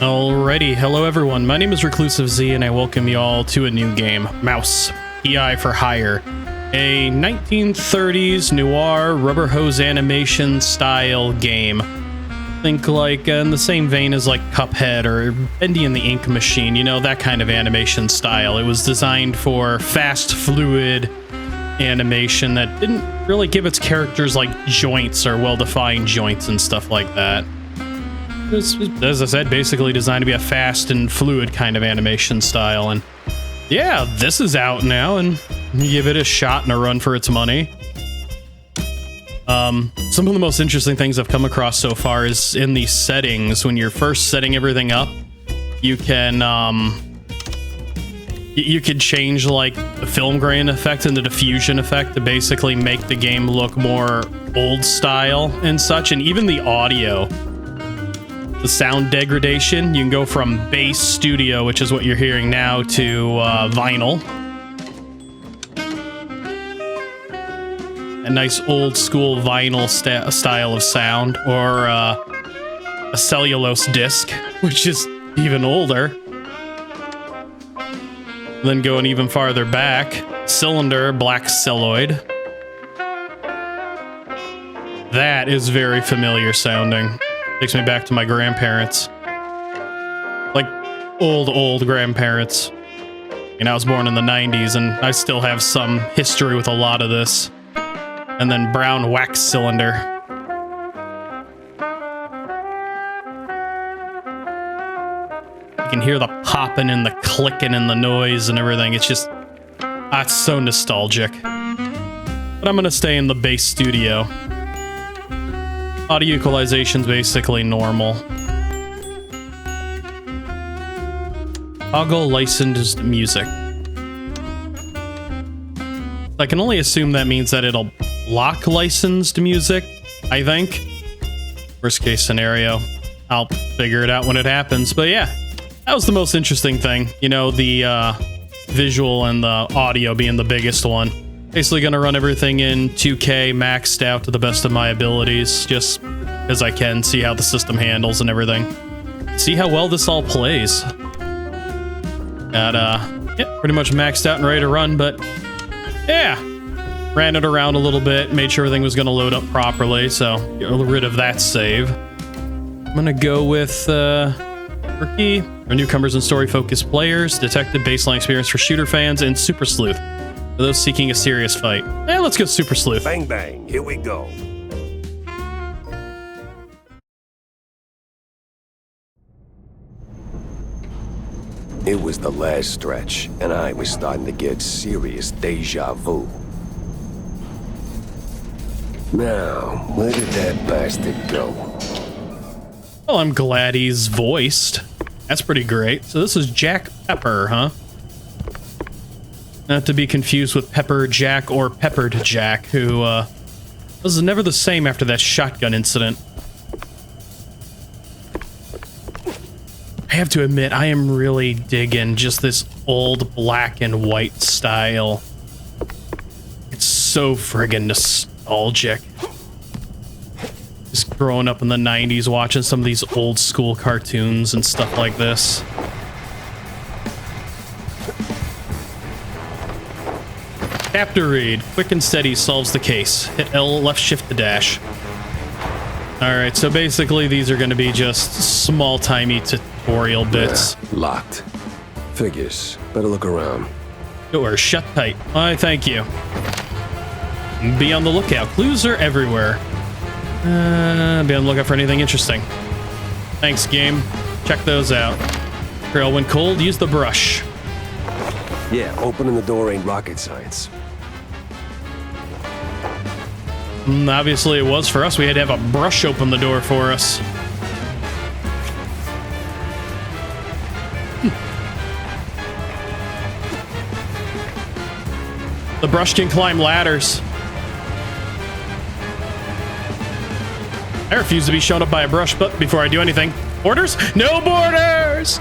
Alrighty, hello everyone, my name is ReclusiveZ and I welcome you all to a new game, Mouse, PI for Hire, a 1930s noir rubber hose animation style game. Think like in the same vein as like Cuphead or Bendy and the Ink Machine, you know, that kind of animation style. It was designed for fast, fluid animation that didn't really give its characters like joints or well-defined joints and stuff like that. As I said, basically designed to be a fast and fluid kind of animation style, and yeah, this is out now, and you give it a shot and a run for its money. Some of the most interesting things I've come across so far is in the settings. When you're first setting everything up, you can you could change like the film grain effect and the diffusion effect to basically make the game look more old style and such, and even the audio. The sound degradation, you can go from bass studio, which is what you're hearing now, to vinyl. A nice old school vinyl style of sound, or a cellulose disc, which is even older. Then going even farther back, cylinder, black celloid. That is very familiar sounding. Takes me back to my grandparents. Like, old grandparents. And I was born in the 90s, and I still have some history with a lot of this. And then brown wax cylinder. You can hear the popping and the clicking and the noise and everything. It's just, it's so nostalgic. But I'm gonna stay in the bass studio. Audio equalization's basically normal. Toggle licensed music. I can only assume that means that it'll block licensed music, I think. Worst case scenario. I'll figure it out when it happens. But yeah, that was the most interesting thing. You know, the visual and the audio being the biggest one. Basically gonna run everything in 2K maxed out to the best of my abilities, just as I can, see how the system handles and everything. See how well this all plays. Got, yeah, pretty much maxed out and ready to run, but yeah. Ran it around a little bit, made sure everything was gonna load up properly, so get rid of that save. I'm gonna go with, Rookie, or newcomers and story-focused players, detective baseline experience for shooter fans, and Super Sleuth. For those seeking a serious fight. Let's go Super Sleuth. Bang, bang. Here we go. It was the last stretch, and I was starting to get serious deja vu. Now, where did that bastard go? Well, I'm glad he's voiced. That's pretty great. So this is Jack Pepper, huh? Not to be confused with Pepper Jack or Peppered Jack, who was never the same after that shotgun incident. I have to admit, I am really digging just this old black and white style. It's so friggin' nostalgic. Just growing up in the 90s, watching some of these old school cartoons and stuff like this. Chapter read. Quick and steady solves the case. Hit L, left shift to dash. Alright, so basically these are going to be just small-timey tutorial bits. Locked. Figures. Better look around. Door shut tight. Why, thank you. Be on the lookout. Clues are everywhere. Be on the lookout for anything interesting. Thanks, game. Check those out. Trail went cold, use the brush. Yeah, opening the door ain't rocket science. Obviously it was for us. We had to have a brush open the door for us. The brush can climb ladders. I refuse to be shown up by a brush, but before I do anything, borders? No borders!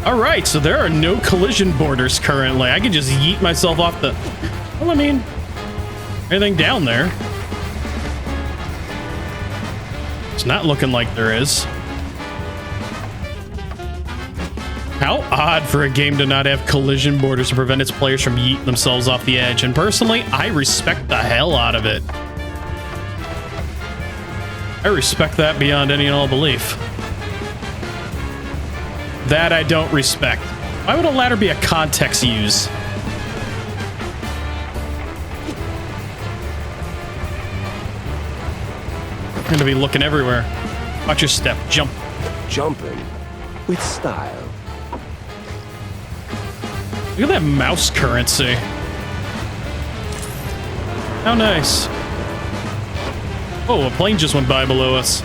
Alright, so there are no collision borders currently. I can just yeet myself off the... Well, I mean... anything down there? It's not looking like there is. How odd for a game to not have collision borders to prevent its players from yeeting themselves off the edge. And personally, I respect the hell out of it. I respect that beyond any and all belief. That I don't respect. Why would a ladder be a context use? I'm gonna be looking everywhere. Watch your step. Jump. Jumping with style. Look at that mouse currency. How nice. Oh, a plane just went by below us.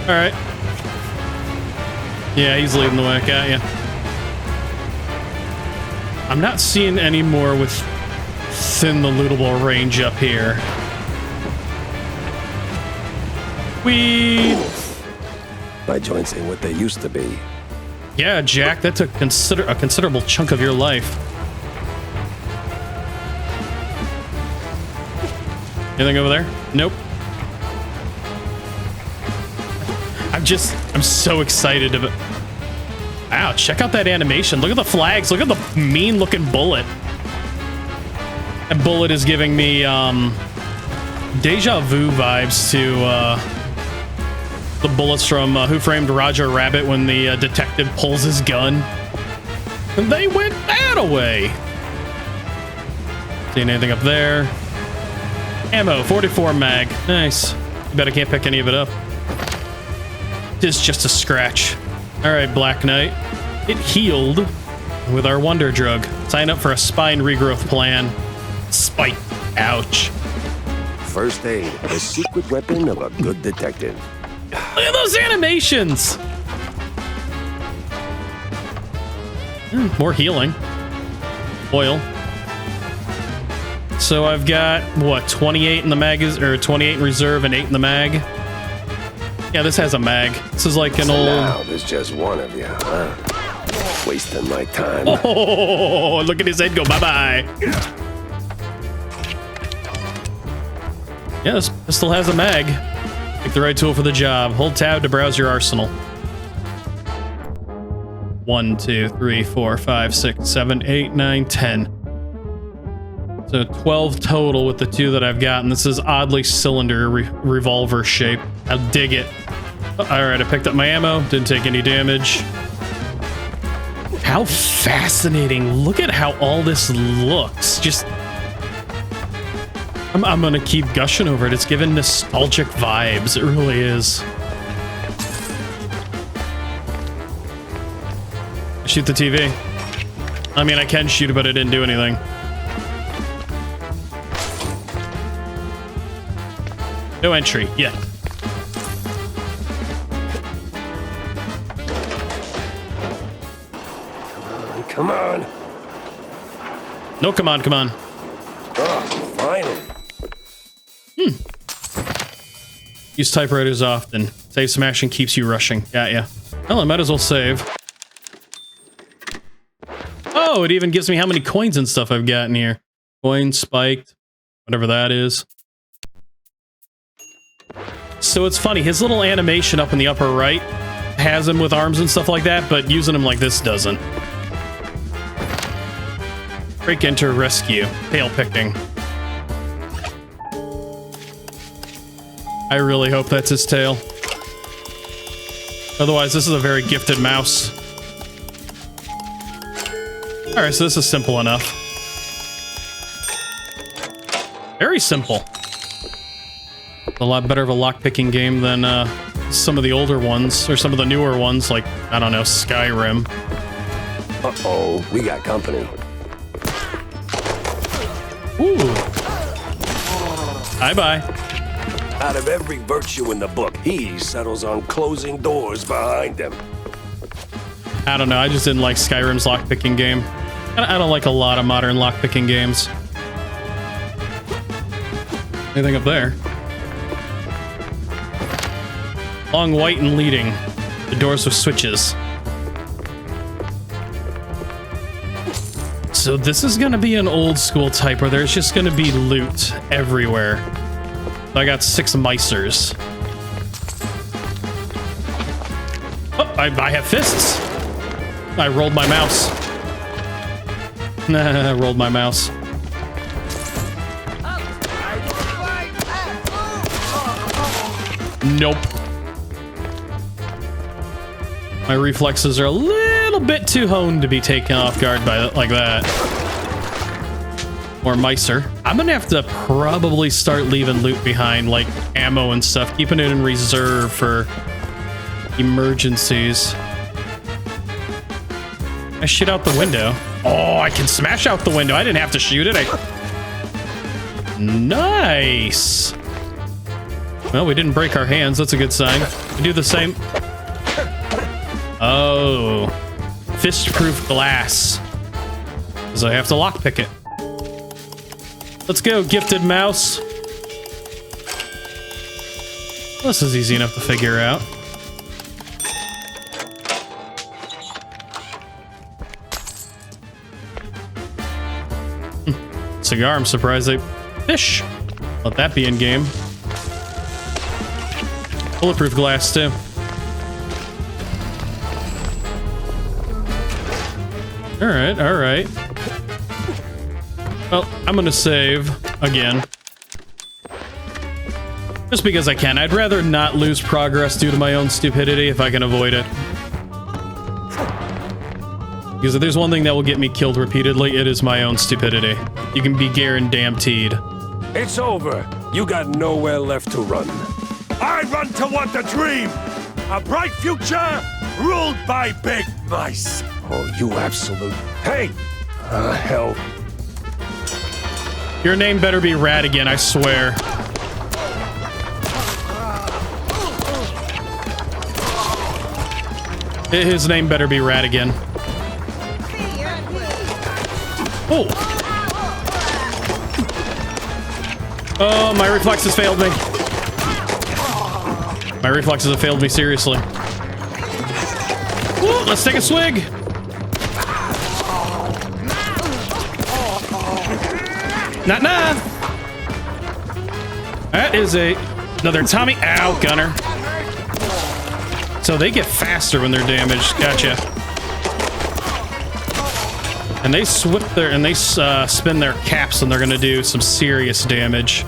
All right. Yeah, he's leading the way. Got ya. I'm not seeing any more within the lootable range up here. My joints ain't what they used to be. Yeah, Jack, that took a considerable chunk of your life. Anything over there? Nope. I'm so excited about... Wow, check out that animation. Look at the flags. Look at the mean looking bullet. That bullet is giving me deja vu vibes to the bullets from Who Framed Roger Rabbit when the detective pulls his gun. And they went that away. Seeing anything up there? Ammo, 44 mag. Nice. Bet I can't pick any of it up. It is just a scratch. All right, Black Knight. It healed with our wonder drug. Sign up for a spine regrowth plan. Spike. Ouch. First aid, the secret weapon of a good detective. Look at those animations. More healing. Oil. So I've got, what, 28 in the mag, or 28 in reserve and 8 in the mag? Yeah, this has a mag. This is like an old... Now there's just one of you, huh? Wasting my time. Oh, look at his head go bye-bye. Yeah, this pistol has a mag. Pick the right tool for the job. Hold tab to browse your arsenal. 1, 2, 3, 4, 5, 6, 7, 8, 9, 10. So 12 total with the 2 that I've gotten. This is oddly cylinder revolver shape. I'll dig it. All right, I picked up my ammo. Didn't take any damage. How fascinating. Look at how all this looks. Just... I'm gonna keep gushing over it. It's giving nostalgic vibes. It really is. Shoot the TV. I mean, I can shoot it, but it didn't do anything. No entry yet. Come on. No, come on, come on. Oh, finally. Use typewriters often. Save some action keeps you rushing. Got ya. Well, I might as well save. Oh, it even gives me how many coins and stuff I've got in here. Coins, spiked, whatever that is. So it's funny, his little animation up in the upper right has him with arms and stuff like that, but using him like this doesn't. Break, enter, rescue. Tail picking. I really hope that's his tail. Otherwise, this is a very gifted mouse. Alright, so this is simple enough. Very simple. A lot better of a lockpicking game than some of the older ones, or some of the newer ones, like, I don't know, Skyrim. Uh-oh, we got company. Ooh. Bye-bye. Out of every virtue in the book, he settles on closing doors behind him. I don't know, I just didn't like Skyrim's lockpicking game. I don't like a lot of modern lockpicking games. Anything up there? Long, white, and leading. The doors with switches. So this is gonna be an old school type where there's just gonna be loot everywhere. So I got 6 micers. Oh, I have fists. I rolled my mouse. Nah, I rolled my mouse. Nope. My reflexes are a little bit too honed to be taken off guard by like that. Or micer. I'm gonna have to probably start leaving loot behind, like ammo and stuff, keeping it in reserve for emergencies. I shit out the window. Oh, I can smash out the window. I didn't have to shoot it. Nice. Well, we didn't break our hands. That's a good sign. We do the same. Oh, fist-proof glass. Because I have to lockpick it. Let's go, gifted mouse. This is easy enough to figure out. Cigar, I'm surprised they... Fish! Let that be in game. Bulletproof glass, too. Alright, alright. Well, I'm gonna save again. Just because I can. I'd rather not lose progress due to my own stupidity if I can avoid it. Because if there's one thing that will get me killed repeatedly, it is my own stupidity. You can be guaranteed. It's over. You got nowhere left to run. I run toward the dream! A bright future ruled by big mice! Oh, you absolute... Hey! Hell. Your name better be Radigan, I swear. His name better be Radigan. Oh! Oh, my reflexes failed me. My reflexes have failed me, seriously. Ooh, let's take a swig. Nah. That is another Tommy. Ow, gunner. So they get faster when they're damaged. Gotcha. And they spin their caps, and they're gonna do some serious damage.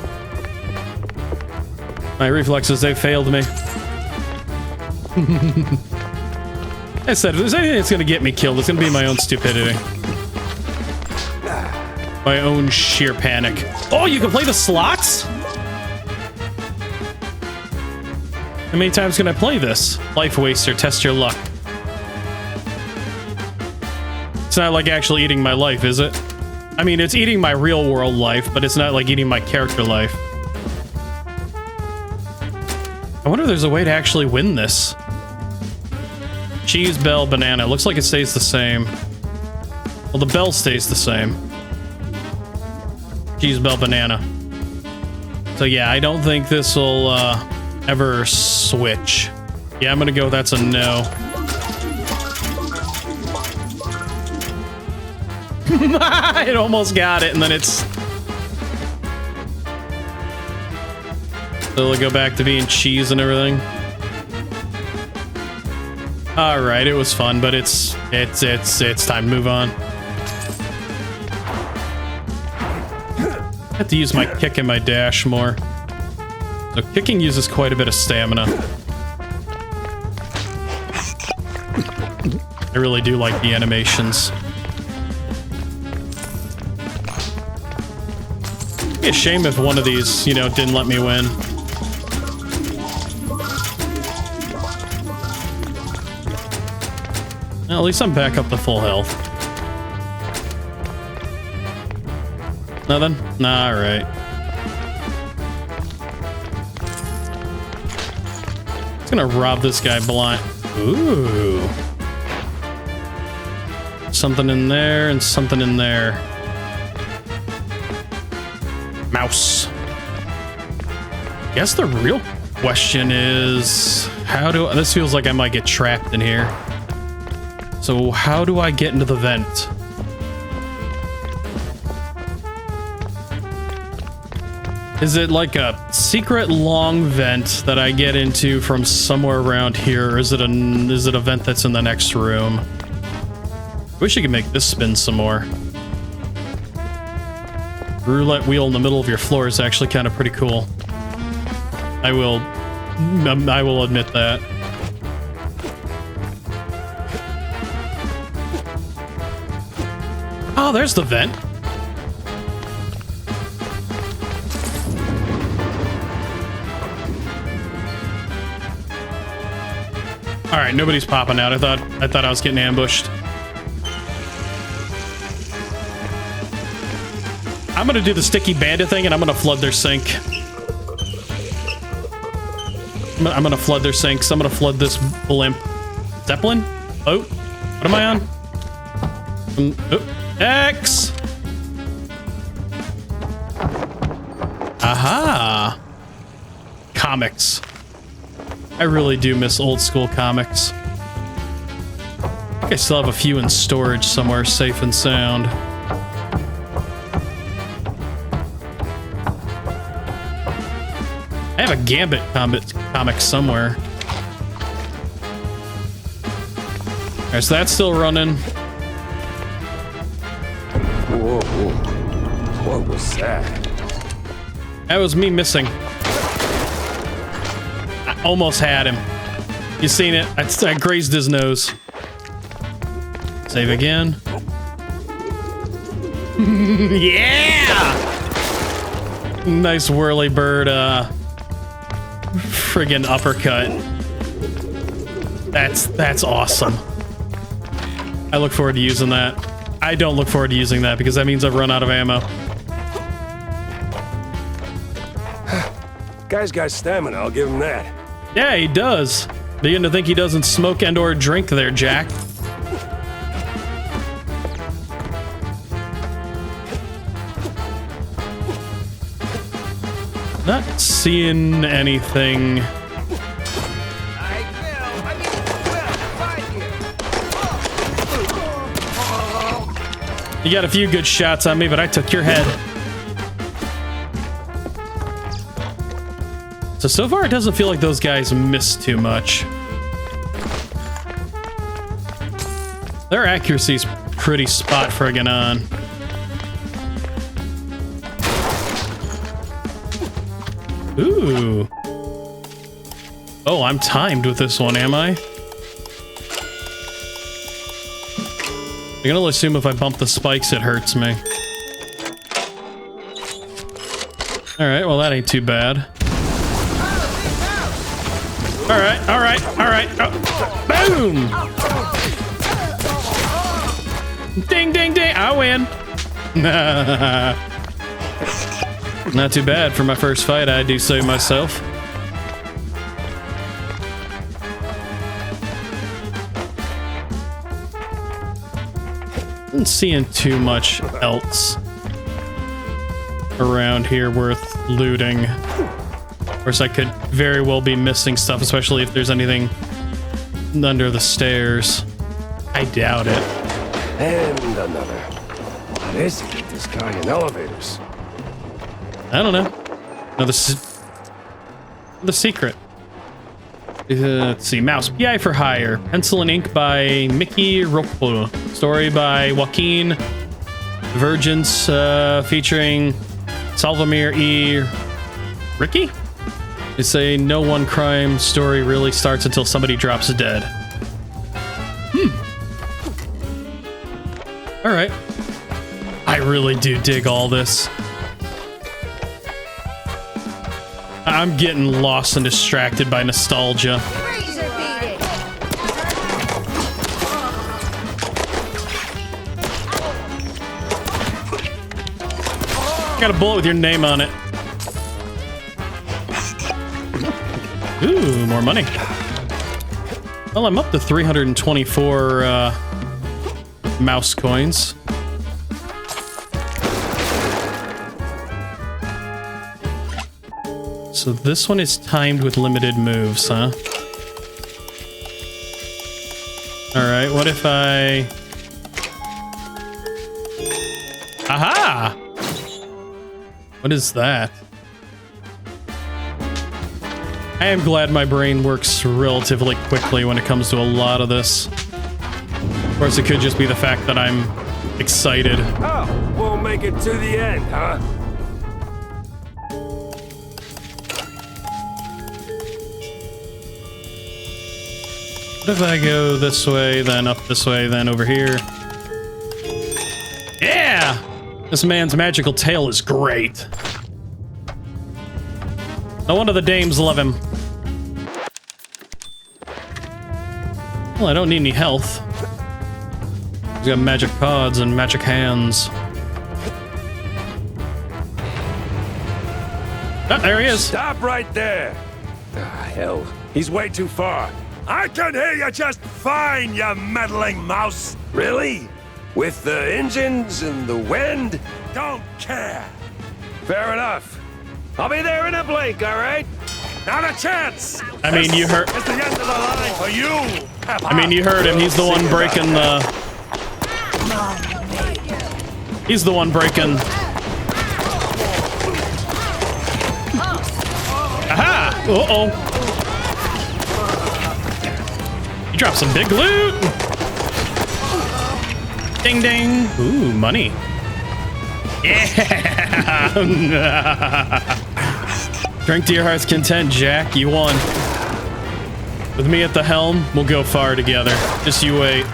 My reflexes, they failed me. I said, if there's anything that's gonna get me killed, it's gonna be my own stupidity. My own sheer panic. Oh, you can play the slots? How many times can I play this? Life Waster, test your luck. It's not like actually eating my life, is it? I mean, it's eating my real world life, but it's not like eating my character life. I wonder if there's a way to actually win this. Cheese, bell, banana. Looks like it stays the same. Well, the bell stays the same. Cheese, bell, banana. So yeah, I don't think this will ever switch. Yeah, I'm gonna go that's a no. It almost got it, and then it's... So it'll go back to being cheese and everything. Alright, it was fun, but it's time to move on. I have to use my kick and my dash more. So kicking uses quite a bit of stamina. I really do like the animations. It'd be a shame if one of these, you know, didn't let me win. Well, at least I'm back up to full health. Nothing? Nah, alright. Just gonna rob this guy blind. Ooh. Something in there and something in there. Mouse. Guess the real question is, how do... This feels like I might get trapped in here. So how do I get into the vent? Is it like a secret long vent that I get into from somewhere around here, or is it a vent that's in the next room? Wish you could make this spin some more. Roulette wheel in the middle of your floor is actually kind of pretty cool. I will admit that. Oh, there's the vent. All right, nobody's popping out. I thought I was getting ambushed. I'm gonna do the sticky bandit thing, and I'm gonna flood their sink. I'm gonna flood their sinks. I'm gonna flood this blimp. Zeppelin? Oh, what am I on? X. Aha. Comics. I really do miss old school comics. I think I still have a few in storage somewhere safe and sound. I have a Gambit comic somewhere. Alright, so that's still running. Whoa, whoa. What was that? That was me missing. I almost had him. You seen it? I grazed his nose. Save again. Yeah! Nice whirly bird, friggin' uppercut. That's awesome. I look forward to using that. I don't look forward to using that because that means I've run out of ammo. Guy's got stamina, I'll give him that. Yeah, he does. Begin to think he doesn't smoke and or drink there, Jack. Not seeing anything. You got a few good shots on me, but I took your head. So far it doesn't feel like those guys missed too much. Their accuracy's pretty spot friggin' on. Ooh. Oh, I'm timed with this one, am I? I can only assume if I bump the spikes, it hurts me. Alright, well that ain't too bad. Alright, alright, alright. Oh. Boom! Ding, ding, ding! I win! Not too bad for my first fight, I do so myself. Not seeing too much else around here worth looting. Of course, I could very well be missing stuff, especially if there's anything under the stairs. I doubt it. And another. What is it with this guy in elevators? I don't know. Another secret. Let's see. Mouse. PI for Hire. Pencil and Ink by Mickey Rocco. Story by Joaquin Virgins, featuring Salvamir E. Ricky? They say no one crime story really starts until somebody drops dead. Alright. I really do dig all this. I'm getting lost and distracted by nostalgia. Got a bullet with your name on it. Ooh, more money. Well, I'm up to 324 mouse coins. So this one is timed with limited moves, huh? Alright, what if I... Aha! What is that? I am glad my brain works relatively quickly when it comes to a lot of this. course, it could just be the fact that I'm excited. Oh, we'll make it to the end, huh? What if I go this way, then up this way, then over here? Yeah! This man's magical tail is great. No wonder the dames love him. Well, I don't need any health. He's got magic pods and magic hands. Oh, there he is. Stop right there. Ah, hell. He's way too far. I can hear you just fine, you meddling mouse. Really? With the engines and the wind? Don't care. Fair enough. I'll be there in a blink, all right? Not a chance. I mean, you heard. It's the end of the line for you. I mean, you heard him. He's the one breaking the. He's the one breaking. Aha! Uh-oh. You dropped some big loot. Ding ding. Ooh, money. Yeah. Drink to your heart's content, Jack. You won. With me at the helm, we'll go far together. Just you wait.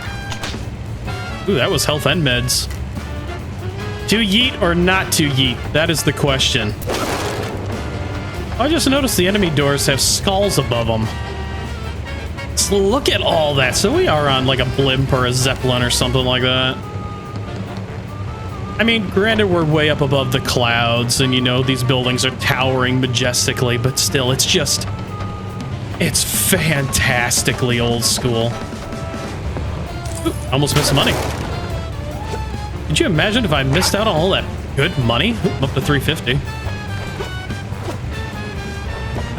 Ooh, that was health and meds. To yeet or not to yeet? That is the question. I just noticed the enemy doors have skulls above them. So look at all that. So we are on like a blimp or a zeppelin or something like that. I mean, granted, we're way up above the clouds and, you know, these buildings are towering majestically, but still, it's just... It's fantastically old school. Ooh, almost missed money. Could you imagine if I missed out on all that good money? Ooh, up to 350.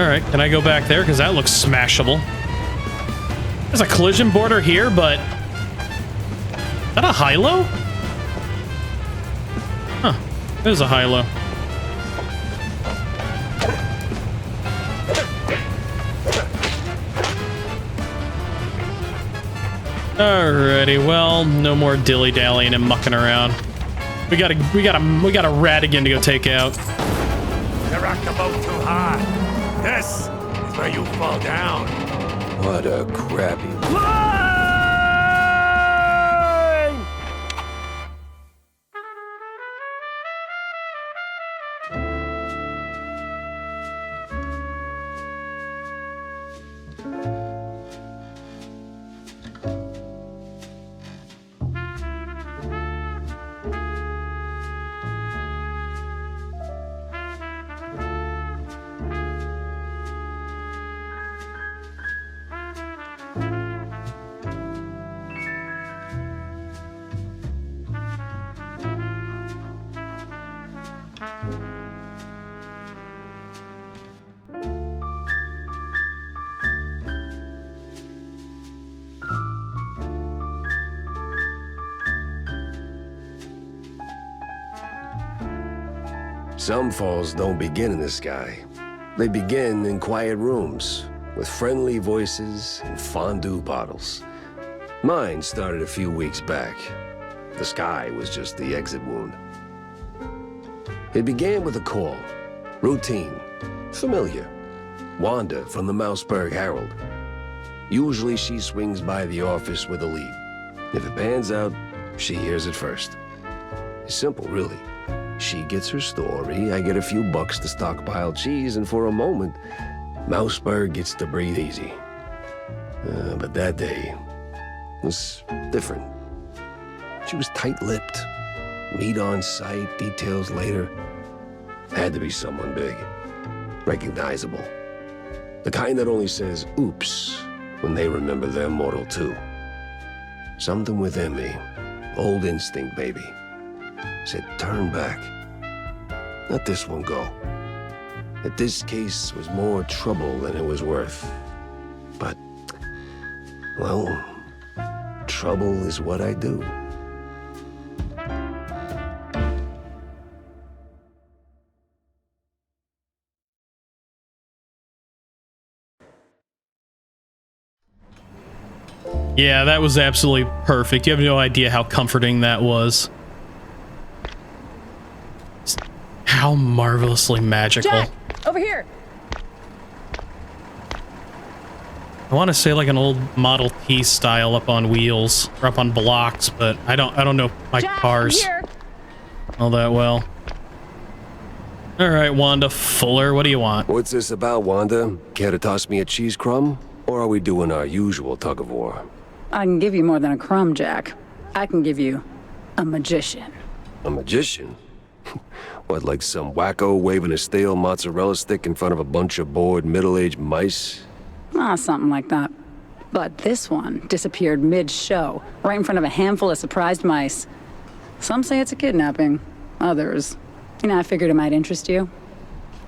All right, can I go back there? Because that looks smashable. There's a collision border here, but... Is that a high-low? Huh, there's a high-low. Alrighty, well, no more dilly-dallying and mucking around. We got a Radigan to go take out. You rocked the boat too hard. This is where you fall down. What a crappy... Some falls don't begin in the sky. They begin in quiet rooms, with friendly voices and fondue bottles. Mine started a few weeks back. The sky was just the exit wound. It began with a call. Routine. Familiar. Wanda from the Mouseburg Herald. Usually she swings by the office with a lead. If it pans out, she hears it first. It's simple, really. She gets her story, I get a few bucks to stockpile cheese, and for a moment, Mouseburg gets to breathe easy. But that day was different. She was tight-lipped. Meat on sight, details later. Had to be someone big. Recognizable. The kind that only says, oops, when they remember their mortal too. Something within me, old instinct maybe, said turn back. Let this one go. That this case was more trouble than it was worth. But, well, trouble is what I do. Yeah, that was absolutely perfect. You have no idea how comforting that was. How marvelously magical. Jack, over here. I want to say like an old Model T style up on wheels or up on blocks, but I don't know my Jack, cars I'm here. all that well. All right, Wanda Fuller, what do you want? What's this about, Wanda? Care to toss me a cheese crumb? Or are we doing our usual tug of war? I can give you more than a crumb, Jack. I can give you a magician. A magician? What, like some wacko waving a stale mozzarella stick in front of a bunch of bored middle-aged mice? Something like that. But this one disappeared mid-show, right in front of a handful of surprised mice. Some say it's a kidnapping. Others, I figured it might interest you.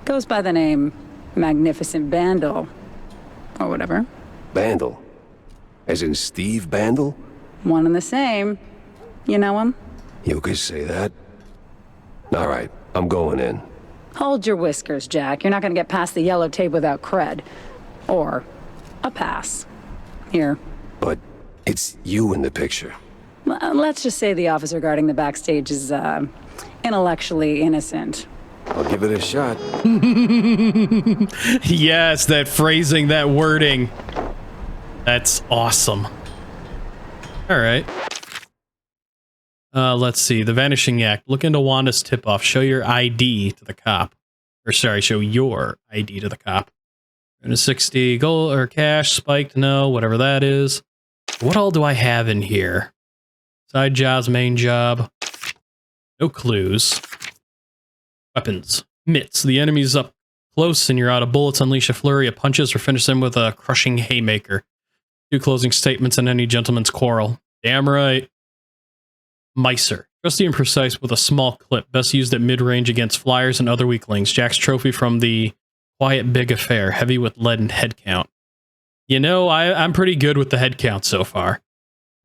Goes by the name Magnificent Bandle. Or whatever. Bandle? As in Steve Bandle? One and the same. You know him? You could say that. All right, I'm going in. Hold your whiskers, Jack. You're not gonna get past the yellow tape without cred. Or a pass. Here. But it's you in the picture. Let's just say the officer guarding the backstage is, intellectually innocent. I'll give it a shot. Yes, that phrasing, that wording. That's awesome. All right. Let's see. The Vanishing Act. Look into Wanda's tip-off. Show your ID to the cop. Or sorry, show your ID to the cop. And a 60 gold or cash, spiked, no, whatever that is. What all do I have in here? Side jobs, main job. No clues. Weapons. Mitts. The enemy's up close and you're out of bullets. Unleash a flurry of punches or finish them with a crushing haymaker. 2 closing statements and any gentleman's quarrel. Damn right. Micer. Trusty and precise with a small clip. Best used at mid-range against flyers and other weaklings. Jack's trophy from the Quiet Big Affair. Heavy with lead and head count. You know, I'm pretty good with the head count so far.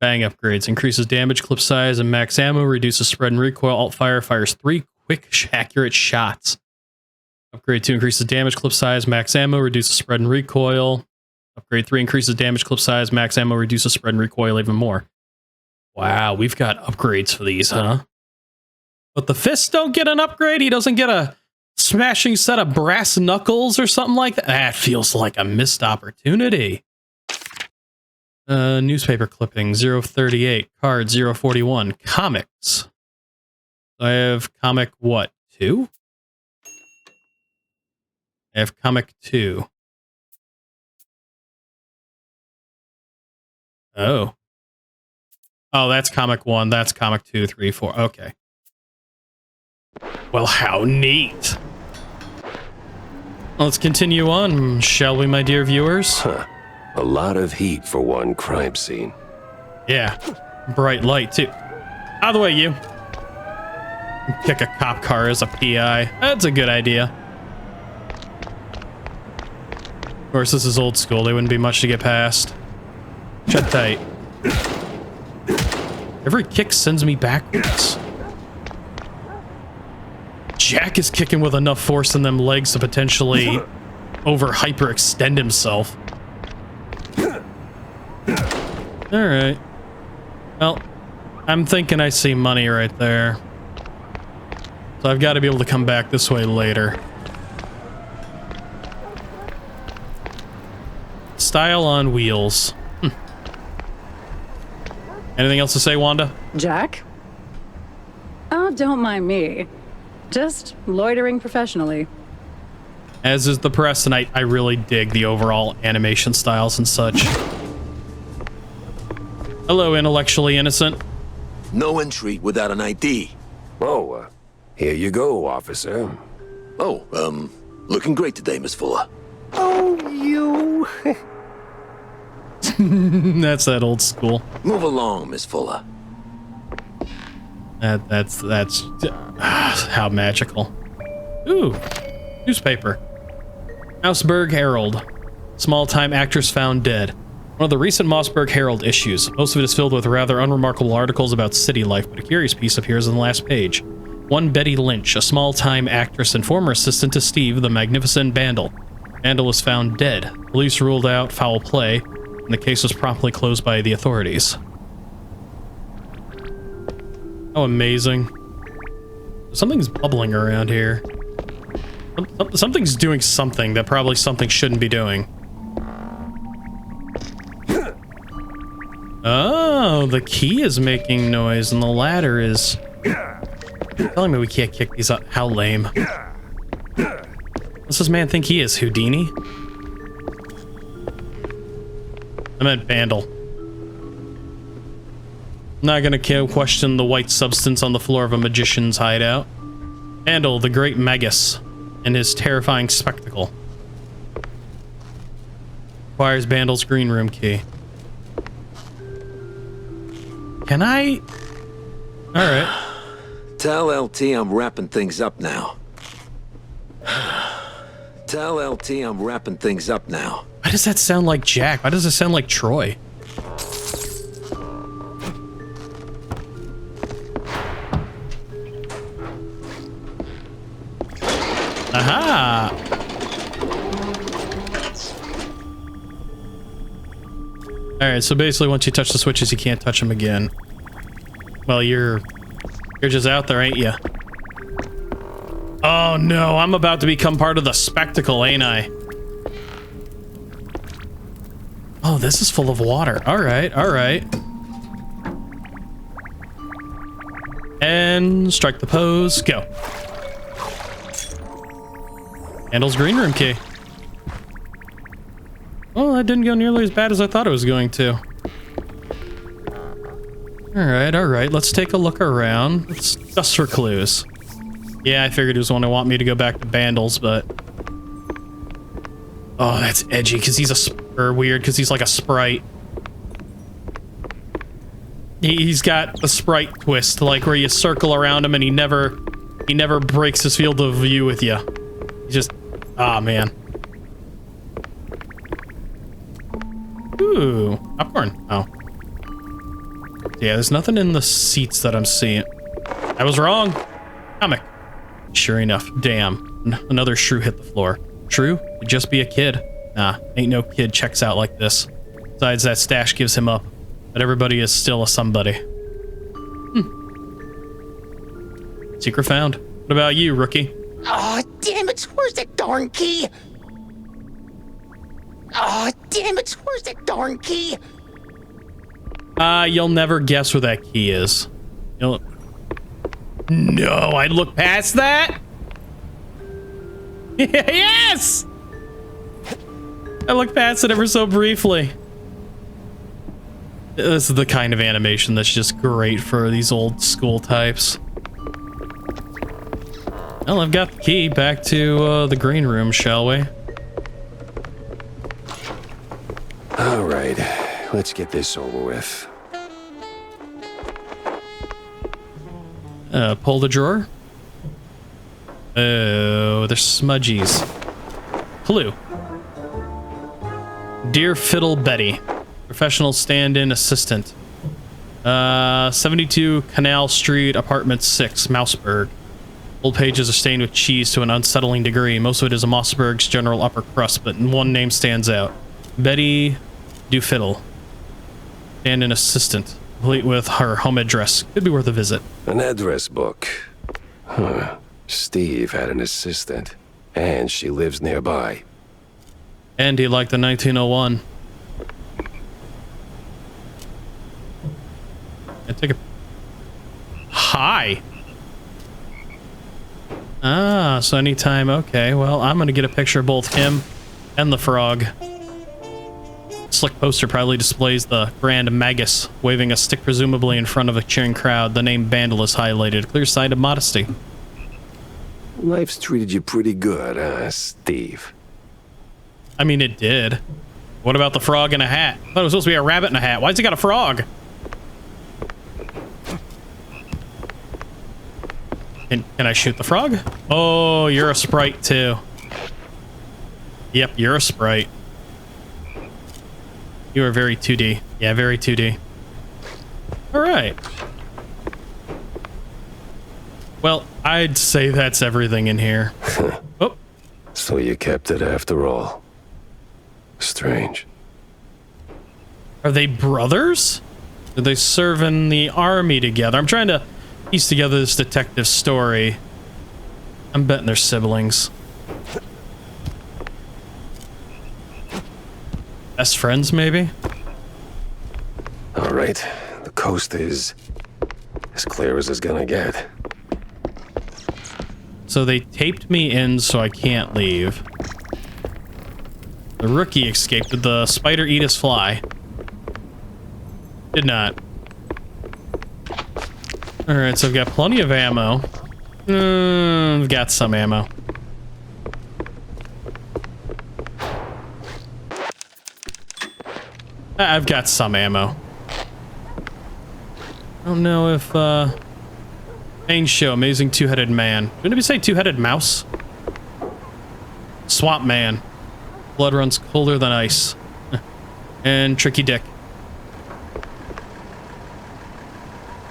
Bang upgrades. Increases damage, clip size, and max ammo. Reduces spread and recoil. Alt fire fires 3 quick, accurate shots. Upgrade 2 increases damage, clip size, max ammo. Reduces spread and recoil. Upgrade 3 increases damage, clip size, max ammo. Reduces spread and recoil even more. Wow, we've got upgrades for these, huh? But the fists don't get an upgrade? He doesn't get a smashing set of brass knuckles or something like that? That feels like a missed opportunity. Newspaper clipping 038, card 041, comics. I have comic what, 2? I have comic 2. Oh. Oh, that's comic 1, that's comic 2, 3, 4, okay. Well, how neat. Let's continue on, shall we, my dear viewers? Huh. A lot of heat for one crime scene. Yeah, bright light, too. Out of the way, you. Kick a cop car as a PI. That's a good idea. Of course, this is old school. They wouldn't be much to get past. Shut tight. Every kick sends me backwards. Jack is kicking with enough force in them legs to potentially hyperextend himself. Alright. Well, I'm thinking I see money right there. So I've got to be able to come back this way later. Style on wheels. Anything else to say, Wanda? Jack? Oh, don't mind me. Just loitering professionally. As is the press, and I really dig the overall animation styles and such. Hello, intellectually innocent. No entry without an ID. Oh, here you go, officer. Oh, looking great today, Miss Fuller. Oh, you... That's that old school. Move along, Miss Fuller. That's how magical. Ooh, newspaper. Mossberg Herald. Small-time actress found dead. One of the recent Mossberg Herald issues. Most of it is filled with rather unremarkable articles about city life, but a curious piece appears on the last page. One Betty Lynch, a small-time actress and former assistant to Steve, the Magnificent Bandle. Bandle was found dead. Police ruled out foul play. and the case was promptly closed by the authorities. How amazing. Something's bubbling around here. Something's doing something that probably something shouldn't be doing. Oh, the key is making noise and the ladder is... Telling me we can't kick these up. How lame. What's this man think he is, Houdini? I meant Bandle. Not gonna question the white substance on the floor of a magician's hideout. Bandle, the great magus, and his terrifying spectacle. Requires Bandle's green room key. Can I? Alright. Tell LT I'm wrapping things up now. Tell LT I'm wrapping things up now. Why does that sound like Jack? Why does it sound like Troy? Aha! Alright, so basically once you touch the switches, you can't touch them again. Well, you're just out there, ain't you? Oh no, I'm about to become part of the spectacle, ain't I? Oh, this is full of water. Alright, alright. And strike the pose, go. Handles green room key. Well, that didn't go nearly as bad as I thought it was going to. Alright, let's take a look around. Let's just for clues. Yeah, I figured he was going to want me to go back to Bandles, but... Oh, that's edgy, because he's weird, because he's like a sprite. He's got the sprite twist, like where you circle around him and he never breaks his field of view with you. He just... Ah, man. Ooh, popcorn. Oh. Yeah, there's nothing in the seats that I'm seeing. I was wrong. Comic. Sure enough. Damn. Another shrew hit the floor. Shrew? Could just be a kid. Nah, ain't no kid checks out like this. Besides, that stash gives him up. But everybody is still a somebody. Secret found. What about you, rookie? Oh, damn it, where's that darn key? Oh, damn it, where's that darn key? You'll never guess where that key is. No, I'd look past that. Yes! I looked past it ever so briefly. This is the kind of animation that's just great for these old school types. Well, I've got the key. Back to the green room, shall we? All right, let's get this over with. Pull the drawer. Oh, they're smudgies. Clue. Dear Fiddle Betty, professional stand-in assistant. 72 Canal Street, apartment 6, Mouseburg. Old pages are stained with cheese to an unsettling degree. Most of it is a Mossberg's general upper crust, but one name stands out. Betty Fiddle. Stand-in assistant, complete with her home address. Could be worth a visit. An address book. Huh. Steve had an assistant, and she lives nearby. And he liked the 1901. I take a... Hi! Ah, so anytime, okay. Well, I'm gonna get a picture of both him and the frog. Slick poster proudly displays the Grand Magus, waving a stick presumably in front of a cheering crowd. The name Bandle is highlighted. Clear sign of modesty. Life's treated you pretty good, huh, Steve? I mean, it did. What about the frog in a hat? I thought it was supposed to be a rabbit in a hat. Why's he got a frog? Can I shoot the frog? Oh, you're a sprite too. Yep, you're a sprite. You are very 2D. Yeah, very 2D. All right. Well, I'd say that's everything in here. Oh. So you kept it after all. Strange. Are they brothers? Did they serve in the army together? I'm trying to piece together this detective story. I'm betting they're siblings. Best friends, maybe? All right, the coast is as clear as it's gonna get. So they taped me in so I can't leave. The rookie escaped. Did the spider eat his fly? Did not. Alright, so I've got plenty of ammo. I've got some ammo. I've got some ammo. I don't know if, main show, amazing two-headed man. Didn't it say two-headed mouse? Swamp man. Blood runs colder than ice. And Tricky Dick.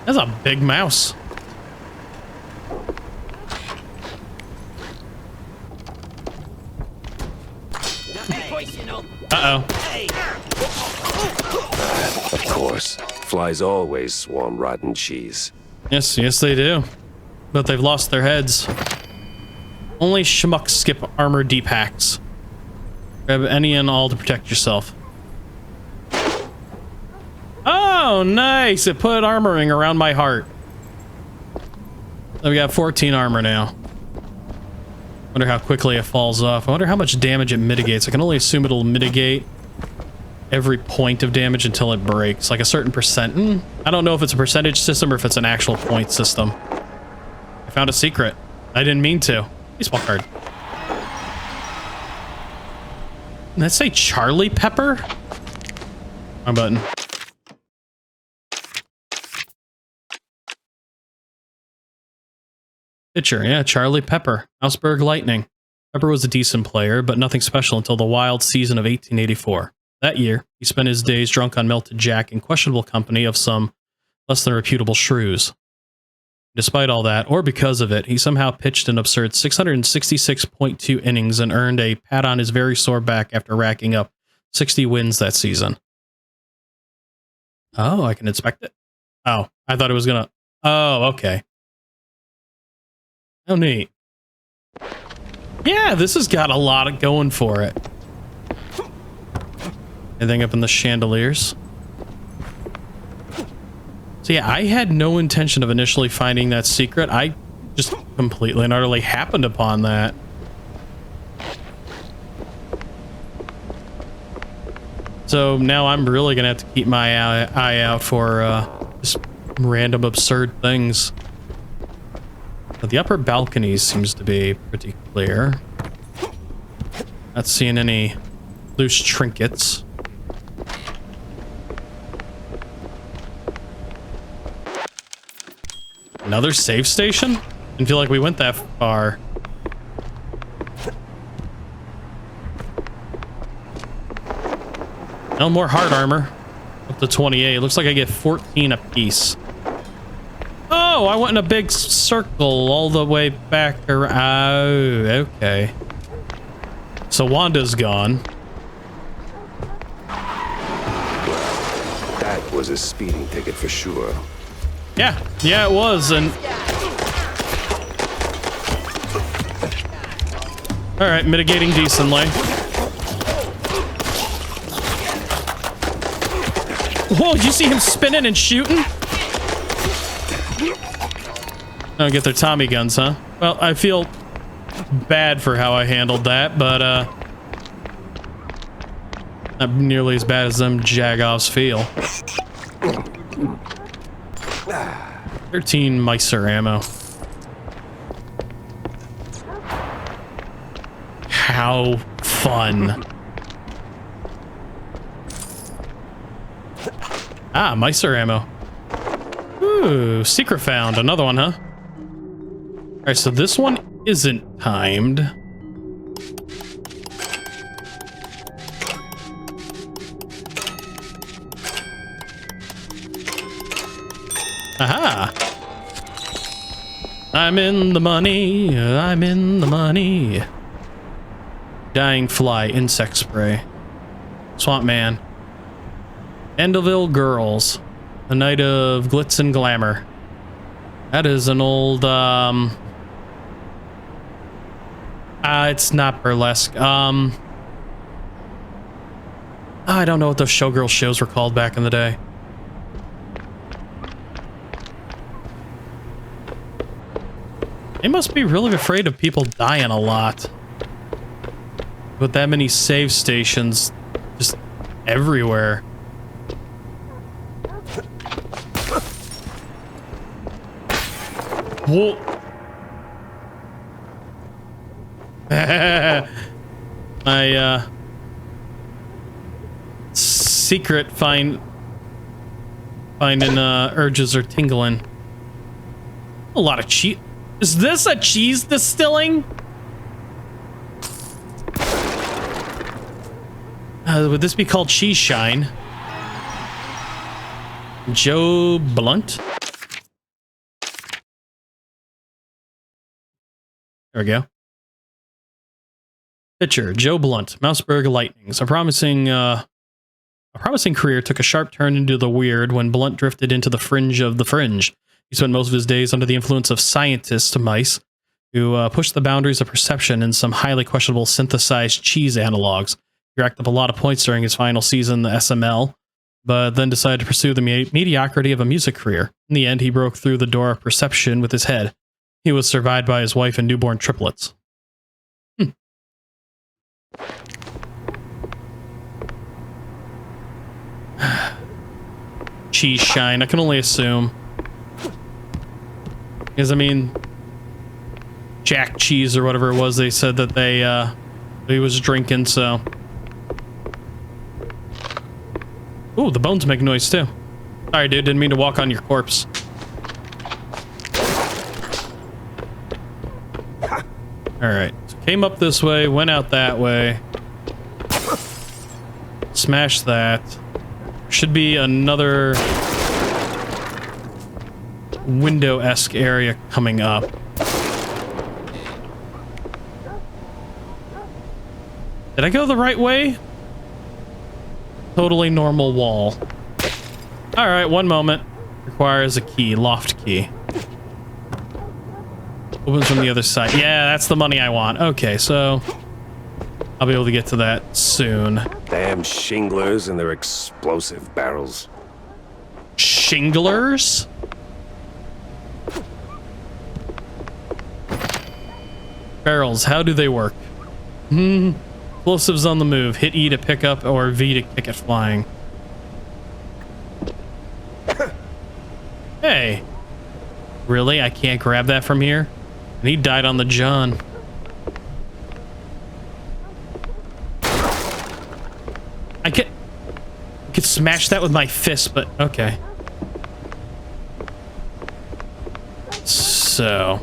That's a big mouse. Uh-oh. Of course, flies always swarm rotten cheese. Yes, yes they do. But they've lost their heads. Only schmucks skip armor deep hacks. Grab any and all to protect yourself. Oh, nice! It put armoring around my heart. So we got 14 armor now. Wonder how quickly it falls off. I wonder how much damage it mitigates. I can only assume it'll mitigate every point of damage until it breaks. Like a certain percent. I don't know if it's a percentage system or if it's an actual point system. I found a secret. I didn't mean to. Baseball card. Did that say Charlie Pepper? Wrong button. Pitcher, yeah, Charlie Pepper. Augsburg Lightning. Pepper was a decent player, but nothing special until the wild season of 1884. That year, he spent his days drunk on melted jack in questionable company of some less than reputable shrews. Despite all that, or because of it, he somehow pitched an absurd 666.2 innings and earned a pat on his very sore back after racking up 60 wins that season. Oh, I can inspect it? Oh, I thought it was gonna... Oh, okay. Oh, neat. Yeah, this has got a lot of going for it. Anything up in the chandeliers? So yeah, I had no intention of initially finding that secret. I just completely and utterly happened upon that. So now I'm really gonna have to keep my eye out for just random absurd things. But the upper balcony seems to be pretty clear. Not seeing any loose trinkets. Another save station? Didn't feel like we went that far. No more hard armor. Up to 28. Looks like I get 14 apiece. Oh, I went in a big circle all the way back around. Oh, okay. So Wanda's gone. That was a speeding ticket for sure. Yeah, it was, and... Alright, mitigating decently. Whoa, did you see him spinning and shooting? Don't get their Tommy guns, huh? Well, I feel bad for how I handled that, but, not nearly as bad as them jagoffs feel. 13 Miser ammo. How fun. Ah, Miser ammo. Ooh, secret found. Another one, huh? Alright, so this one isn't timed. Aha! I'm in the money. I'm in the money. Dying fly, insect spray. Swamp man. Endeville Girls. A night of glitz and glamour. That is an old, it's not burlesque. I don't know what those showgirl shows were called back in the day. They must be really afraid of people dying a lot. With that many save stations just everywhere. Whoa. My secret finding urges are tingling. A lot of cheese. Is this a cheese distilling? Would this be called cheese shine? Joe Blunt. There we go. Picture, Joe Blunt, Mouseburg Lightnings. A promising career took a sharp turn into the weird when Blunt drifted into the fringe of the fringe. He spent most of his days under the influence of scientist mice who pushed the boundaries of perception in some highly questionable synthesized cheese analogs. He racked up a lot of points during his final season, the SML, but then decided to pursue the mediocrity of a music career. In the end, he broke through the door of perception with his head. He was survived by his wife and newborn triplets. Cheese shine, I can only assume. Because, I mean, Jack Cheese or whatever it was, they said that he was drinking, so. Ooh, the bones make noise too. Sorry, dude, didn't mean to walk on your corpse. Alright, so came up this way, went out that way. Smash that. Should be another window-esque area coming up. Did I go the right way? Totally normal wall. Alright, one moment. Requires a key, loft key. Opens from the other side. Yeah, that's the money I want. Okay, so I'll be able to get to that soon. Damn shinglers and their explosive barrels. Shinglers? Barrels, how do they work? Explosives on the move. Hit E to pick up or V to kick it flying. Hey. Really? I can't grab that from here? And he died on the John. I could smash that with my fist, but okay. So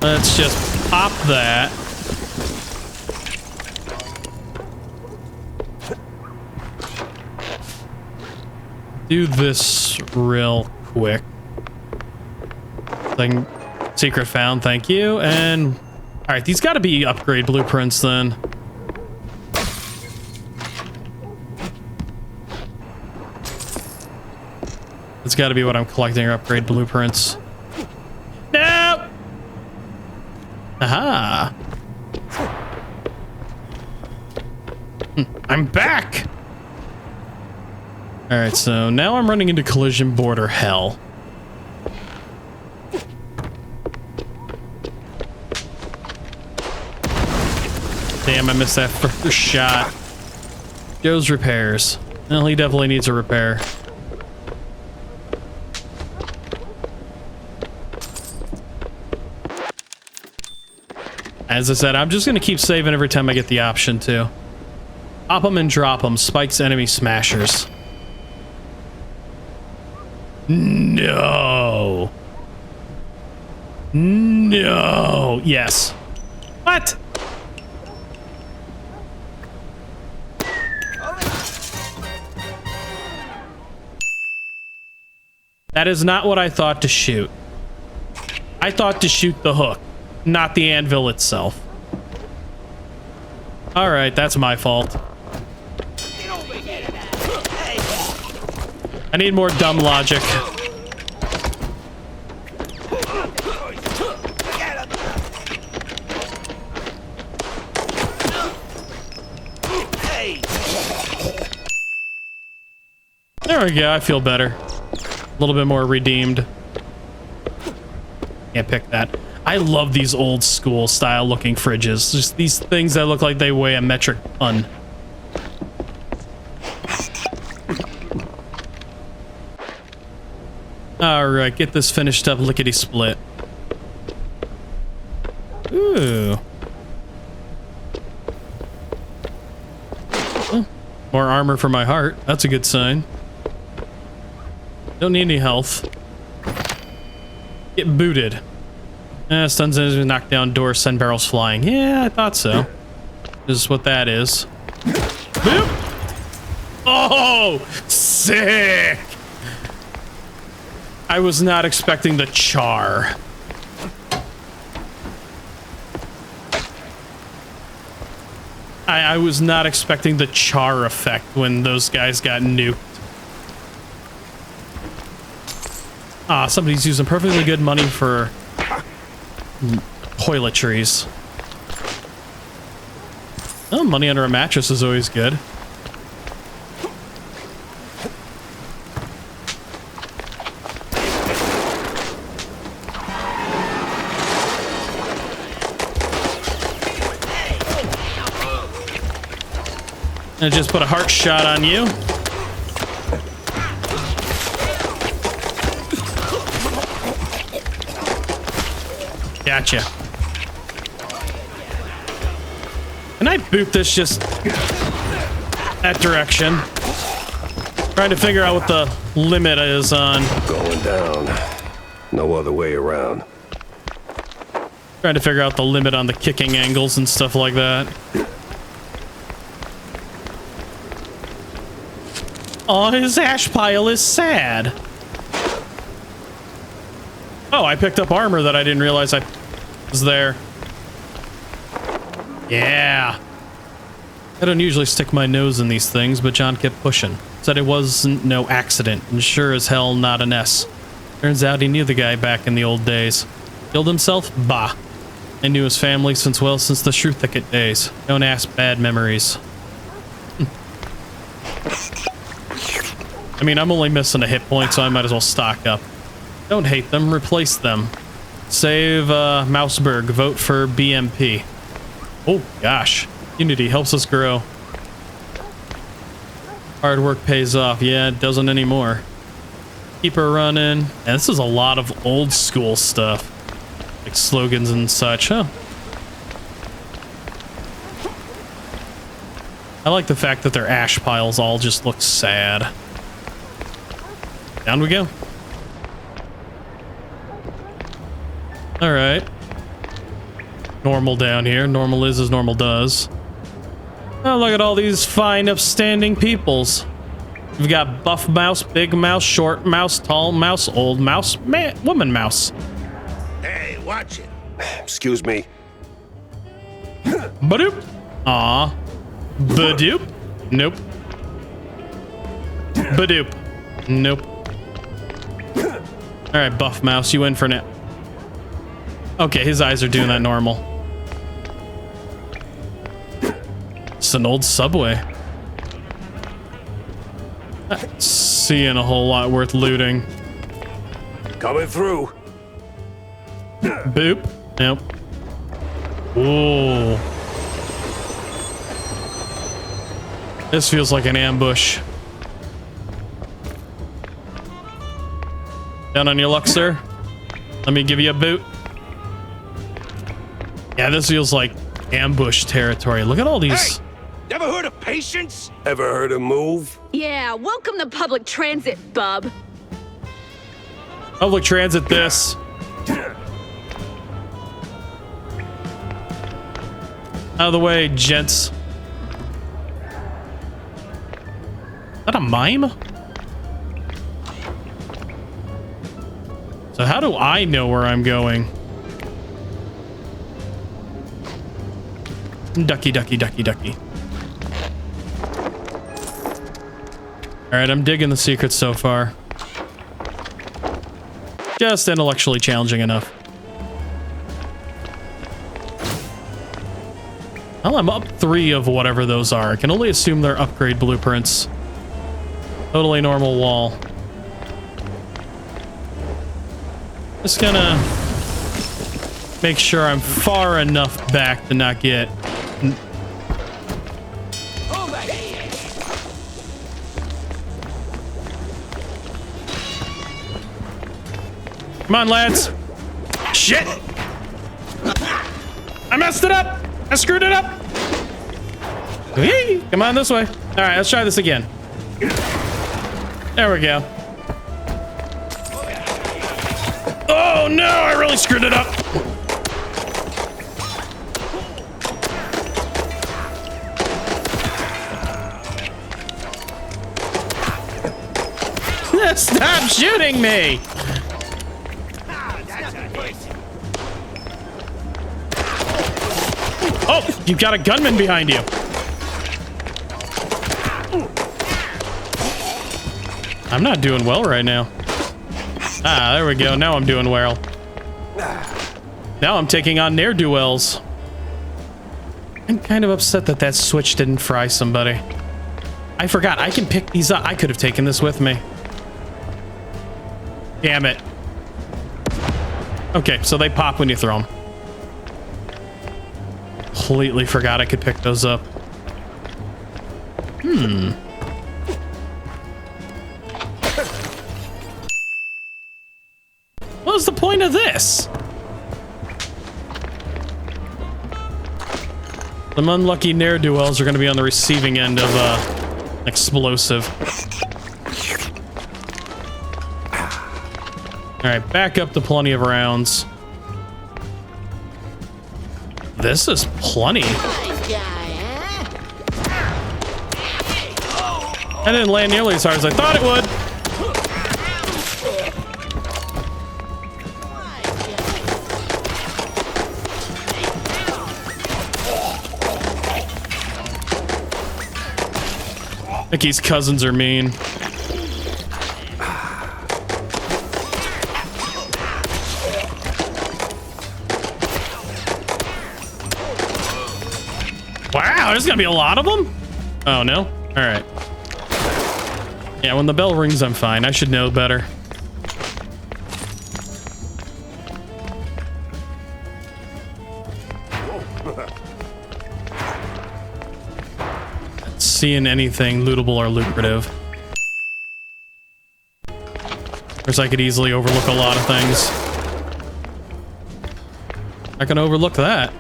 let's just pop that. Do this real quick. Thing, secret found, thank you. And all right, these got to be upgrade blueprints then. It's got to be what I'm collecting, or upgrade blueprints. No! Aha! I'm back! Alright, so now I'm running into collision border hell. Damn, I missed that first shot. Joe's repairs. Well, he definitely needs a repair. As I said, I'm just going to keep saving every time I get the option to. Pop them and drop them. Spike's enemy smashers. No. No. Yes. What? That is not what I thought to shoot. I thought to shoot the hook, not the anvil itself. All right, that's my fault. Hey, I need more dumb logic. There we go, I feel better. A little bit more redeemed. Can't pick that. I love these old school style looking fridges. Just these things that look like they weigh a metric ton. Alright, get this finished up lickety split. Ooh. Oh, more armor for my heart. That's a good sign. Don't need any health. Get booted. Stuns enemies, knock down doors, send barrels flying. Yeah, I thought so. This is what that is. Boop. Oh, sick! I was not expecting the char. I was not expecting the char effect when those guys got nuked. Ah, somebody's using perfectly good money for toiletries. Oh, money under a mattress is always good. I just put a heart shot on you. Gotcha. Can I boot this just that direction? Trying to figure out what the limit is on. Going down. No other way around. Trying to figure out the limit on the kicking angles and stuff like that. Oh, his ash pile is sad. Oh, I picked up armor that I didn't realize I was there. Yeah. I don't usually stick my nose in these things, but John kept pushing. Said it wasn't no accident, and sure as hell not an S. Turns out he knew the guy back in the old days. Killed himself? Bah. I knew his family since the Shrew Thicket days. Don't ask, bad memories. I mean, I'm only missing a hit point, so I might as well stock up. Don't hate them, replace them. Save Mouseberg, vote for BMP. Oh gosh, unity helps us grow. Hard work pays off. Yeah, it doesn't anymore. Keep her running. And this is a lot of old school stuff, like slogans and such, huh? I like the fact that their ash piles all just look sad. Down we go. All right. Normal down here. Normal is as normal does. Oh, look at all these fine, upstanding peoples. We've got buff mouse, big mouse, short mouse, tall mouse, old mouse, man, woman mouse. Hey, watch it. Excuse me. Badoop. Aw. Badoop. Nope. Badoop. Nope. All right, buff mouse, you in for now. Okay, his eyes are doing that normal. It's an old subway. Not seeing a whole lot worth looting. Coming through. Boop. Nope. Ooh. This feels like an ambush. Down on your luck, sir. Let me give you a boot. Yeah, this feels like ambush territory. Look at all these. Hey, never heard of patience? Ever heard of move? Yeah, welcome to public transit, bub. Public transit this. Out of the way, gents. Is that a mime? So how do I know where I'm going? Ducky, ducky, ducky, ducky. right, I'm digging the secrets so far. Just intellectually challenging enough. Well, I'm up 3 of whatever those are. I can only assume they're upgrade blueprints. Totally normal wall. Just gonna make sure I'm far enough back to not get... Come on, lads. Shit! I messed it up! I screwed it up! Whee! Come on this way. All right, let's try this again. There we go. Oh no, I really screwed it up. Stop shooting me! Oh, you've got a gunman behind you. I'm not doing well right now. Ah, there we go. Now I'm doing well. Now I'm taking on ne'er-do-wells. I'm kind of upset that that switch didn't fry somebody. I forgot. I can pick these up. I could have taken this with me. Damn it. Okay, so they pop when you throw them. Completely forgot I could pick those up. What was the point of this? Some unlucky ne'er-do-wells are going to be on the receiving end of an explosive. All right, back up to plenty of rounds. This is plenty. I didn't land nearly as hard as I thought it would. Mickey's cousins are mean. Wow, there's gonna be a lot of them? Oh, no? All right. Yeah, when the bell rings, I'm fine. I should know better. Not seeing anything lootable or lucrative. Of course, I could easily overlook a lot of things. I can overlook that.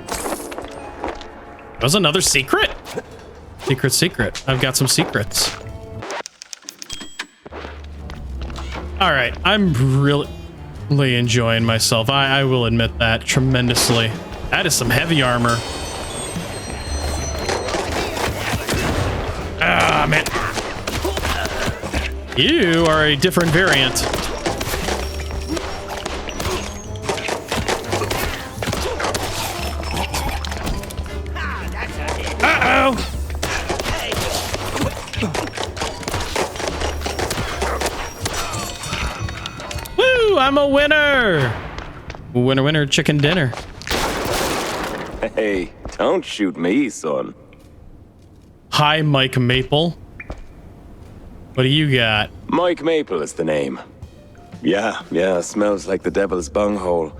Was another secret? Secret. I've got some secrets. All right, I'm really enjoying myself. I will admit that tremendously. That is some heavy armor. Ah, man. You are a different variant. I'm a winner! Winner, chicken dinner. Hey, don't shoot me, son. Hi, Mike Maple. What do you got? Mike Maple is the name. Yeah, smells like the devil's bunghole.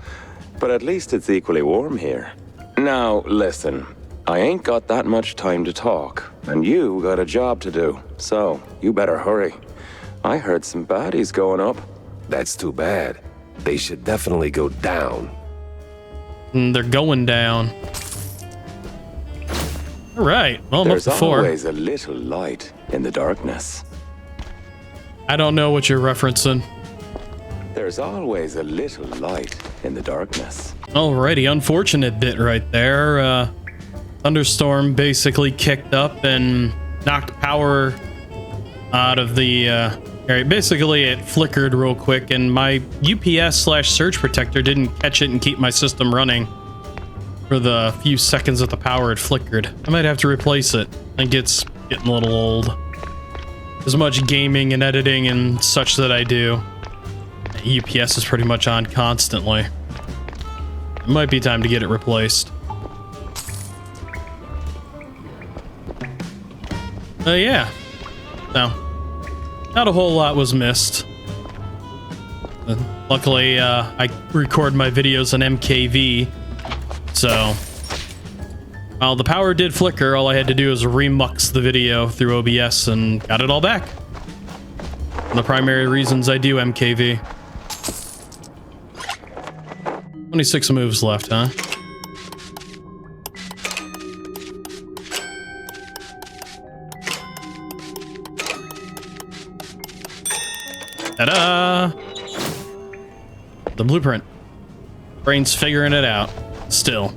But at least it's equally warm here. Now, listen. I ain't got that much time to talk, and you got a job to do. So, you better hurry. I heard some baddies going up. That's too bad. They should definitely go down. They're going down. All right. Well, I'm There's up to 4. always a little light in the darkness. I don't know what you're referencing. There's always a little light in the darkness. Alrighty, unfortunate bit right there. Thunderstorm basically kicked up and knocked power out of the... Alright, basically it flickered real quick and my UPS/surge protector didn't catch it and keep my system running for the few seconds that the power had flickered. I might have to replace it. I think it's getting a little old. as much gaming and editing and such that I do. UPS is pretty much on constantly. It might be time to get it replaced. Yeah. No. Not a whole lot was missed. Luckily, I record my videos on MKV, so while the power did flicker, all I had to do was remux the video through OBS and got it all back. One of the primary reasons I do MKV. 26 moves left, huh? Ta-da! The blueprint. Brain's figuring it out. Still.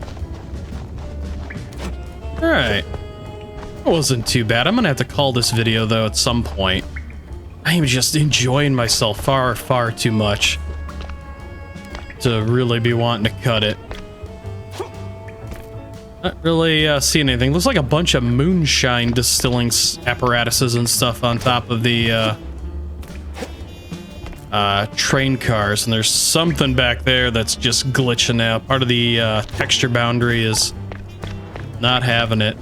Alright. It wasn't too bad. I'm gonna have to call this video, though, at some point. I am just enjoying myself far, far too much to really be wanting to cut it. Not really seeing anything. Looks like a bunch of moonshine distilling apparatuses and stuff on top of the train cars, and there's something back there that's just glitching out. Part of the texture boundary is not having it.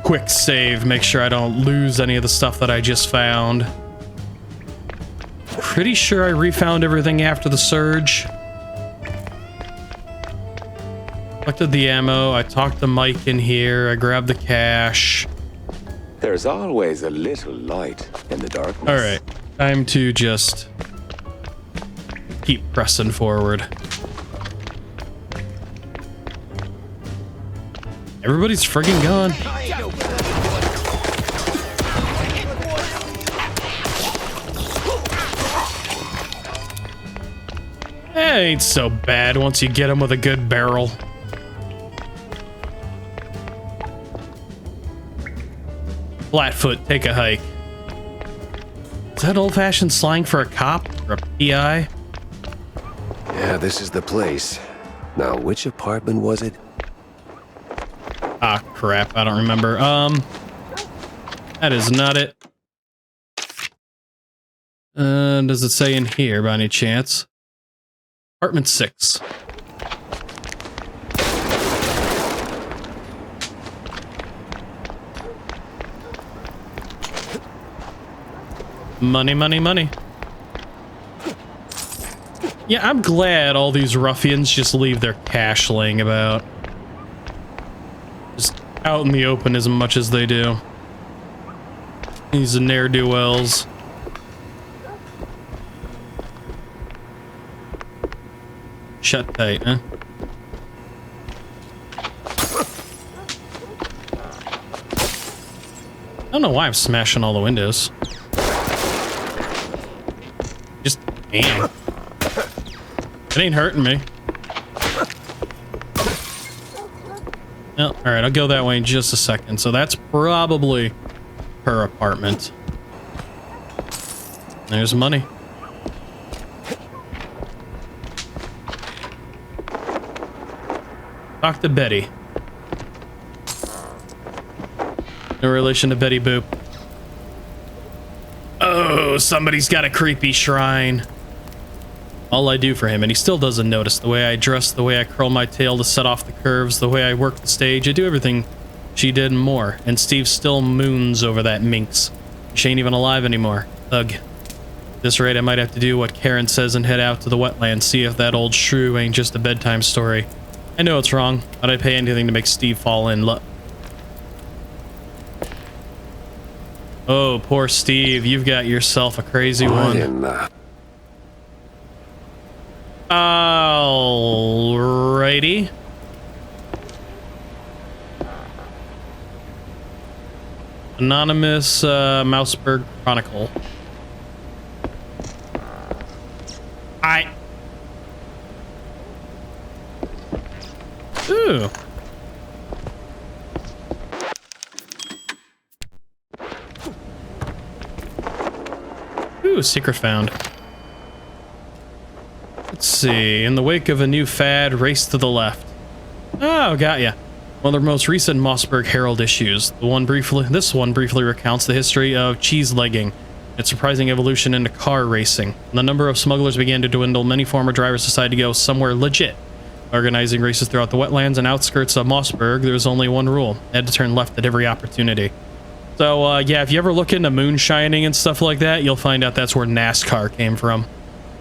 Quick save, make sure I don't lose any of the stuff that I just found. Pretty sure I refound everything after the surge. Collected the ammo, I talked to Mike in here, I grabbed the cash. There's always a little light in the darkness. Alright, time to just keep pressing forward. Everybody's friggin' gone. That ain't so bad once you get him with a good barrel. Flatfoot, take a hike. Is that old-fashioned slang for a cop or a PI? Yeah, this is the place. Now, which apartment was it? Ah, crap, I don't remember. That is not it. Does it say in here by any chance? Apartment 6. Money, money, money. Yeah, I'm glad all these ruffians just leave their cash laying about. Just out in the open as much as they do. These ne'er-do-wells. Shut tight, huh? I don't know why I'm smashing all the windows. Just damn. It ain't hurting me. Well, alright, I'll go that way in just a second. So that's probably her apartment. There's money. Talk to Betty. No relation to Betty Boop. Oh, somebody's got a creepy shrine. All I do for him, and he still doesn't notice. The way I dress, the way I curl my tail to set off the curves, the way I work the stage. I do everything she did and more. And Steve still moons over that minx. She ain't even alive anymore. Ugh. At this rate, I might have to do what Karen says and head out to the wetlands, see if that old shrew ain't just a bedtime story. I know it's wrong, but I'd pay anything to make Steve fall in love. Oh, poor Steve. You've got yourself a crazy one. Alrighty. Anonymous Mouseberg Chronicle. Ooh. Ooh, secret found. Let's see. In the wake of a new fad, race to the left. Oh, got ya. One of the most recent Mossberg Herald issues. This one briefly recounts the history of cheese legging, its surprising evolution into car racing. When the number of smugglers began to dwindle, many former drivers decided to go somewhere legit. Organizing races throughout the wetlands and outskirts of Mossberg, there was only one rule: they had to turn left at every opportunity. So, yeah, if you ever look into moonshining and stuff like that, you'll find out that's where NASCAR came from.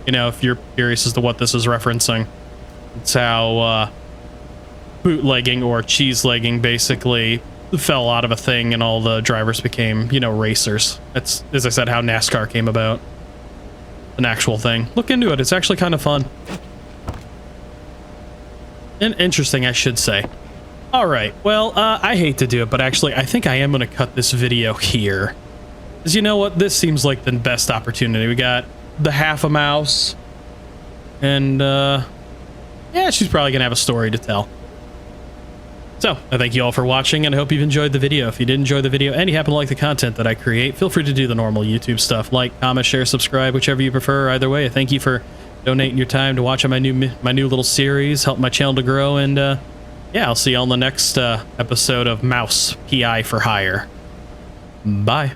You know, if you're curious as to what this is referencing. It's how, bootlegging or cheese legging basically fell out of a thing and all the drivers became, you know, racers. That's, as I said, how NASCAR came about. An actual thing. Look into it. It's actually kind of fun. And interesting, I should say. All right. Well, I hate to do it, but actually, I think I am going to cut this video here. Because you know what? This seems like the best opportunity. We got the half a mouse. And, yeah, she's probably going to have a story to tell. So, I thank you all for watching, and I hope you've enjoyed the video. If you did enjoy the video and you happen to like the content that I create, feel free to do the normal YouTube stuff. Like, comment, share, subscribe, whichever you prefer. Either way, I thank you for donating your time to watch my new little series, help my channel to grow, and yeah, I'll see you all in the next episode of Mouse PI for Hire. Bye.